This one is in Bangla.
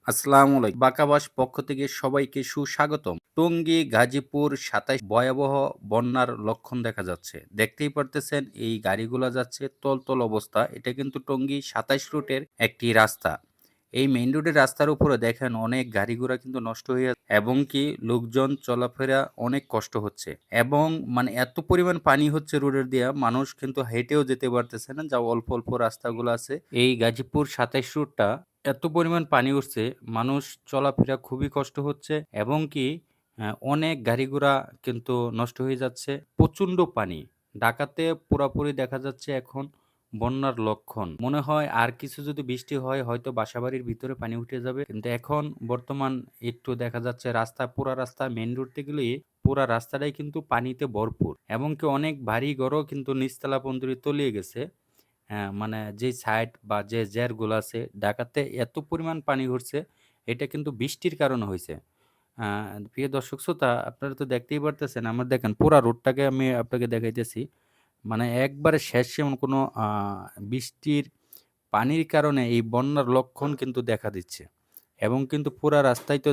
আসসালামু আলাইকুম। বাকাবাস পক্ষ থেকে সবাইকে সুস্বাগতম। টঙ্গী, গাজীপুর ২৭ ভয়াবহ বন্যার লক্ষণ দেখা যাচ্ছে। দেখতেই পারতেছেন এই গাড়িগুলা যাচ্ছে তলতল অবস্থা। এটা কিন্তু টঙ্গী ২৭ রুটের একটি রাস্তা। এই মেইন রোডের রাস্তার উপরে দেখেন অনেক গাড়ি-ঘোড়া কিন্তু নষ্ট হয়ে যাচ্ছে এবং কি লোকজন চলাফেরা অনেক কষ্ট হচ্ছে। এবং মানে এত পরিমাণ পানি হচ্ছে রোডের দিয়া মানুষ কিন্তু হেঁটেও যেতে পারতেছে না, যা অল্প, অল্প রাস্তাগুলো আছে। এই গাজীপুর ২৭ রুটটা এত পরিমাণ পানি উঠছে, মানুষ চলাফেরা খুবই কষ্ট হচ্ছে এবং কি অনেক গাড়ি-ঘোড়া কিন্তু নষ্ট হয়ে যাচ্ছে। প্রচণ্ড পানি। ঢাকাতে পুরাপুরি দেখা যাচ্ছে এখন বন্যার লক্ষণ। মনে হয় আর কিছু যদি বৃষ্টি হয় হয়তো বাসাবাড়ির ভিতরে পানি উঠে যাবে। কিন্তু এখন বর্তমান একটু দেখা যাচ্ছে রাস্তা, পুরা রাস্তা মেইন রোড থেকে গেলেই পুরা রাস্তাটাই কিন্তু পানিতে ভরপুর। এবং কি অনেক বাড়ি-ঘরও কিন্তু নিচতলা পর্যন্ত তলিয়ে গেছে। হ্যাঁ, মানে যেই সাইড বা যে জেরগুলো আছে ঢাকাতে এত পরিমাণ পানি ঘটছে, এটা কিন্তু বৃষ্টির কারণে হইছে। আ প্রিয় দর্শক শ্রোতা, আপনারা তো দেখতেই পারতেছেন, আমার দেখেন পুরা রোডটাকে আমি আপনাকে দেখাইতেছি। মানে একবারে শেষ এমন কোনো বৃষ্টির পানির কারণে এই বন্যার লক্ষণ কিন্তু দেখা দিচ্ছে। এবং কিন্তু পুরা রাস্তায় তো